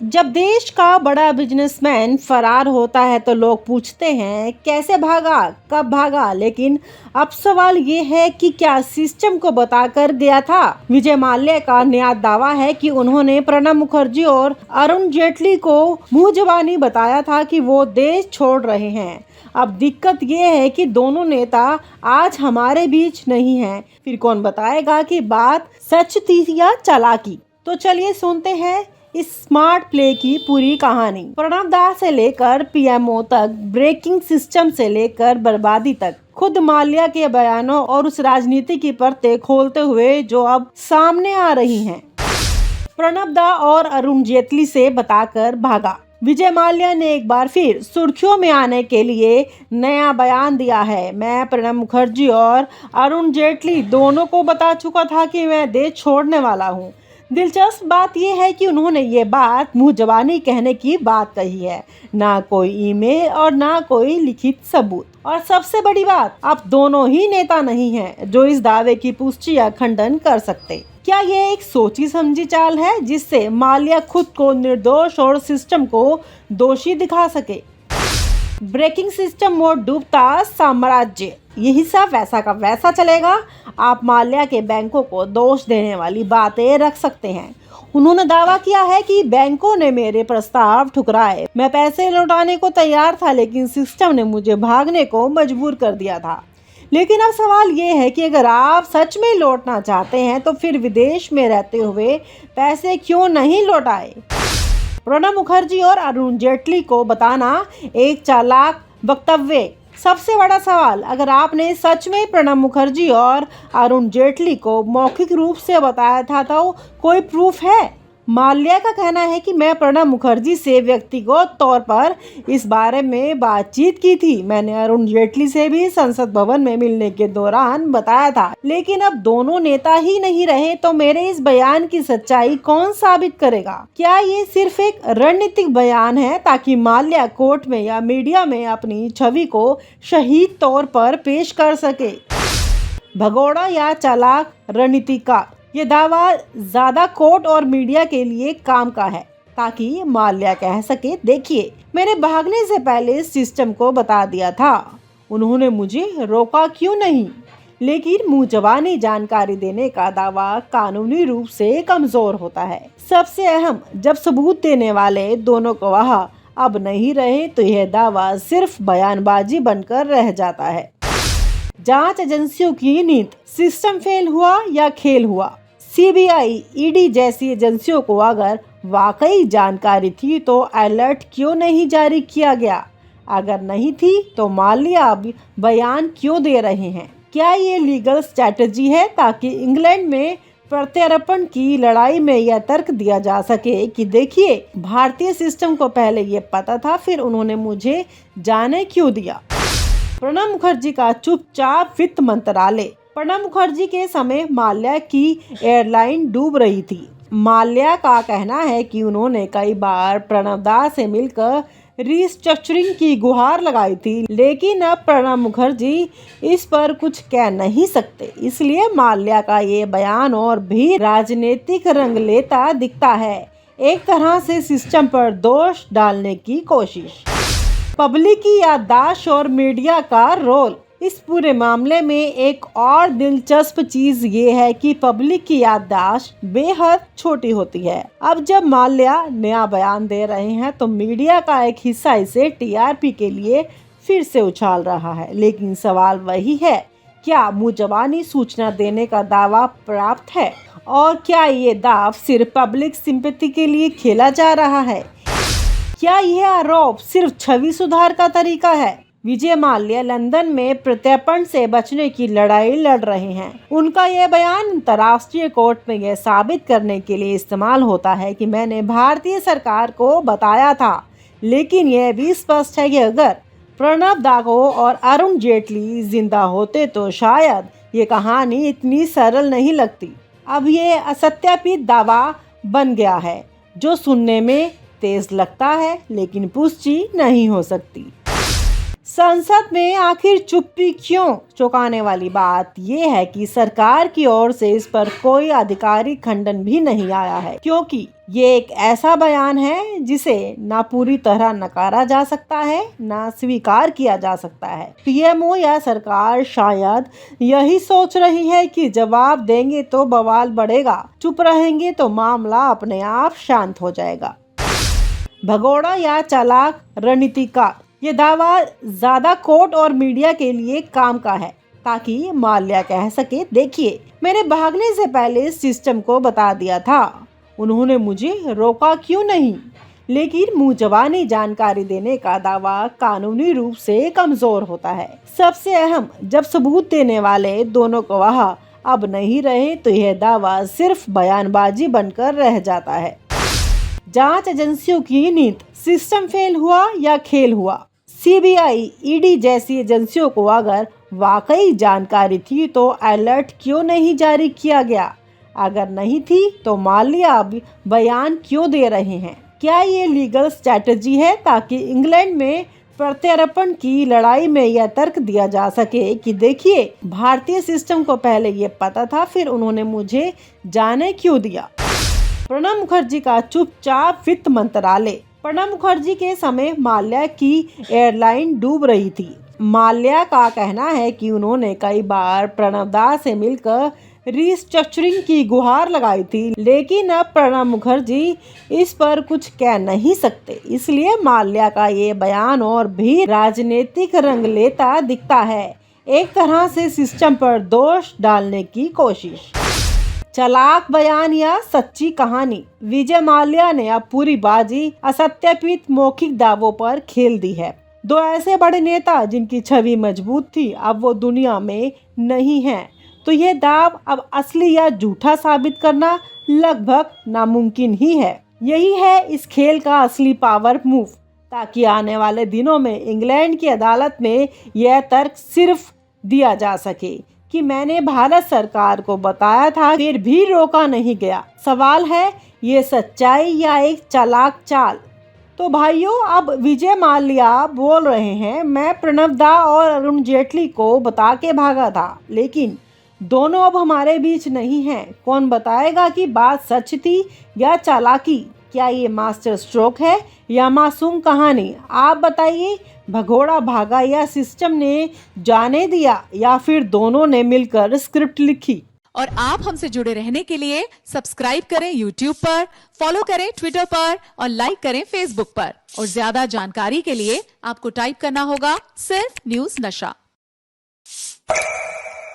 जब देश का बड़ा बिजनेसमैन फरार होता है तो लोग पूछते हैं कैसे भागा, कब भागा, लेकिन अब सवाल ये है कि क्या सिस्टम को बताकर गया था। विजय माल्या का नया दावा है कि उन्होंने प्रणब मुखर्जी और अरुण जेटली को मुंह जुबानी बताया था कि वो देश छोड़ रहे हैं। अब दिक्कत ये है कि दोनों नेता आज हमारे बीच नहीं हैं। फिर कौन बताएगा कि बात सच थी या चालाकी। तो चलिए सुनते हैं इस स्मार्ट प्ले की पूरी कहानी। प्रणब दा से लेकर पीएमओ तक, ब्रेकिंग सिस्टम से लेकर बर्बादी तक, खुद माल्या के बयानों और उस राजनीति की परतें खोलते हुए जो अब सामने आ रही हैं। प्रणब दा और अरुण जेटली से बताकर भागा। विजय माल्या ने एक बार फिर सुर्खियों में आने के लिए नया बयान दिया है। मैं प्रणब मुखर्जी और अरुण जेटली दोनों को बता चुका था कि मैं देश छोड़ने वाला हूँ। दिलचस्प बात यह है कि उन्होंने ये बात मुंह जबानी कहने की बात कही है, ना कोई ईमेल और ना कोई लिखित सबूत। और सबसे बड़ी बात, अब दोनों ही नेता नहीं हैं जो इस दावे की पुष्टि या खंडन कर सकते। क्या ये एक सोची समझी चाल है जिससे माल्या खुद को निर्दोष और सिस्टम को दोषी दिखा सके? ब्रेकिंग सिस्टम मोड, डूबता साम्राज्य, यही सब वैसा का वैसा चलेगा। आप माल्या के बैंकों को दोष देने वाली बातें रख सकते हैं। उन्होंने दावा किया है कि बैंकों ने मेरे प्रस्ताव ठुकराए। मैं पैसे लौटाने को तैयार था लेकिन सिस्टम ने मुझे भागने को मजबूर कर दिया था। लेकिन अब सवाल ये है कि अगर आप सच में लौटना चाहते हैं तो फिर विदेश में रहते हुए पैसे क्यों नहीं लौटाए? प्रणब मुखर्जी और अरुण जेटली को बताना एक चालाक वक्तव्य। सबसे बड़ा सवाल, अगर आपने सच में प्रणब मुखर्जी और अरुण जेटली को मौखिक रूप से बताया था तो कोई प्रूफ है? माल्या का कहना है कि मैं प्रणब मुखर्जी से व्यक्तिगत तौर पर इस बारे में बातचीत की थी। मैंने अरुण जेटली से भी संसद भवन में मिलने के दौरान बताया था। लेकिन अब दोनों नेता ही नहीं रहे तो मेरे इस बयान की सच्चाई कौन साबित करेगा? क्या ये सिर्फ एक रणनीतिक बयान है ताकि माल्या कोर्ट में या मीडिया में अपनी छवि को शहीद तौर पर पेश कर सके? भगोड़ा या चालाक रणनीतिकार? ये दावा ज्यादा कोर्ट और मीडिया के लिए काम का है ताकि माल्या कह सके, देखिए मैंने भागने से पहले सिस्टम को बता दिया था, उन्होंने मुझे रोका क्यों नहीं। लेकिन मुंह जबानी जानकारी देने का दावा कानूनी रूप से कमजोर होता है। सबसे अहम, जब सबूत देने वाले दोनों गवाह अब नहीं रहे तो यह दावा सिर्फ बयानबाजी बनकर रह जाता है। जांच एजेंसियों की नीति, सिस्टम फेल हुआ या खेल हुआ? सीबीआई, ईडी जैसी एजेंसियों को अगर वाकई जानकारी थी तो अलर्ट क्यों नहीं जारी किया गया? अगर नहीं थी तो माल्या अब बयान क्यों दे रहे हैं? क्या ये लीगल स्ट्रैटेजी है ताकि इंग्लैंड में प्रत्यार्पण की लड़ाई में यह तर्क दिया जा सके कि देखिए भारतीय सिस्टम को पहले ये पता था, फिर उन्होंने मुझे जाने क्यों दिया? प्रणब मुखर्जी का चुपचाप वित्त मंत्रालय। प्रणब मुखर्जी के समय माल्या की एयरलाइन डूब रही थी। माल्या का कहना है कि उन्होंने कई बार प्रणब दा से मिलकर रिस्ट्रक्चरिंग की गुहार लगाई थी, लेकिन अब प्रणब मुखर्जी इस पर कुछ कह नहीं सकते। इसलिए माल्या का ये बयान और भी राजनीतिक रंग लेता दिखता है, एक तरह से सिस्टम पर दोष डालने की कोशिश। पब्लिक की याददाश्त और मीडिया का रोल इस पूरे मामले में एक और दिलचस्प चीज ये है कि पब्लिक की याददाश्त बेहद छोटी होती है। अब जब माल्या नया बयान दे रहे हैं तो मीडिया का एक हिस्सा इसे टीआरपी के लिए फिर से उछाल रहा है। लेकिन सवाल वही है, क्या मुंह जबानी सूचना देने का दावा प्राप्त है? और क्या ये दाव सिर्फ पब्लिक सिंपैथी के लिए खेला जा रहा है? क्या यह आरोप सिर्फ छवि सुधार का तरीका है? विजय माल्या लंदन में प्रत्यर्पण से बचने की लड़ाई लड़ रहे हैं। उनका यह बयान अंतर्राष्ट्रीय कोर्ट में यह साबित करने के लिए इस्तेमाल होता है कि मैंने भारतीय सरकार को बताया था। लेकिन यह भी स्पष्ट है कि अगर प्रणब दा और अरुण जेटली जिंदा होते तो शायद ये कहानी इतनी सरल नहीं लगती। अब ये असत्यापित दावा बन गया है जो सुनने में तेज लगता है लेकिन पुष्टि नहीं हो सकती। संसद में आखिर चुप्पी क्यों? चौंकाने वाली बात यह है कि सरकार की ओर से इस पर कोई आधिकारिक खंडन भी नहीं आया है, क्योंकि ये एक ऐसा बयान है जिसे ना पूरी तरह नकारा जा सकता है, ना स्वीकार किया जा सकता है। पीएमओ या सरकार शायद यही सोच रही है कि जवाब देंगे तो बवाल बढ़ेगा, चुप रहेंगे तो मामला अपने आप शांत हो जाएगा। भगोड़ा या चालाक रणनीतिकार, ये दावा ज्यादा कोर्ट और मीडिया के लिए काम का है, ताकि माल्या कह सके, देखिए मैंने भागने से पहले सिस्टम को बता दिया था, उन्होंने मुझे रोका क्यों नहीं। लेकिन मुंह जबानी जानकारी देने का दावा कानूनी रूप से कमजोर होता है। सबसे अहम, जब सबूत देने वाले दोनों गवाह अब नहीं रहे तो यह दावा सिर्फ बयानबाजी बनकर रह जाता है। जांच एजेंसियों की नीति, सिस्टम फेल हुआ या खेल हुआ? सीबीआई, ईडी जैसी एजेंसियों को अगर वाकई जानकारी थी तो अलर्ट क्यों नहीं जारी किया गया? अगर नहीं थी तो माल्या अब बयान क्यों दे रहे हैं? क्या ये लीगल स्ट्रैटेजी है ताकि इंग्लैंड में प्रत्यार्पण की लड़ाई में यह तर्क दिया जा सके कि देखिए भारतीय सिस्टम को पहले ये पता था, फिर उन्होंने मुझे जाने क्यों दिया? प्रणब मुखर्जी का चुपचाप वित्त मंत्रालय। प्रणब मुखर्जी के समय माल्या की एयरलाइन डूब रही थी। माल्या का कहना है कि उन्होंने कई बार प्रणब दा से मिलकर रिस्ट्रक्चरिंग की गुहार लगाई थी, लेकिन अब प्रणब मुखर्जी इस पर कुछ कह नहीं सकते। इसलिए माल्या का ये बयान और भी राजनीतिक रंग लेता दिखता है, एक तरह से सिस्टम पर दोष डालने की कोशिश। चालाक बयान या सच्ची कहानी, विजय माल्या ने अब पूरी बाजी असत्यापित मौखिक दावों पर खेल दी है। दो ऐसे बड़े नेता जिनकी छवि मजबूत थी, अब वो दुनिया में नहीं हैं, तो ये दाव अब असली या झूठा साबित करना लगभग नामुमकिन ही है। यही है इस खेल का असली पावर मूव, ताकि आने वाले दिनों में इंग्लैंड की अदालत में यह तर्क सिर्फ दिया जा सके कि मैंने भारत सरकार को बताया था, फिर भी रोका नहीं गया। सवाल है, ये सच्चाई या एक चालाक चाल? तो भाइयों, अब विजय माल्या बोल रहे हैं, मैं प्रणब दा और अरुण जेटली को बता के भागा था, लेकिन दोनों अब हमारे बीच नहीं हैं। कौन बताएगा कि बात सच थी या चालाकी? क्या ये मास्टर स्ट्रोक है या मासूम कहानी? आप बताइए, भगोड़ा भागा या सिस्टम ने जाने दिया, या फिर दोनों ने मिलकर स्क्रिप्ट लिखी? और आप हमसे जुड़े रहने के लिए सब्सक्राइब करें YouTube पर, फॉलो करें Twitter पर और लाइक करें Facebook पर। और ज्यादा जानकारी के लिए आपको टाइप करना होगा सिर्फ न्यूज नशा।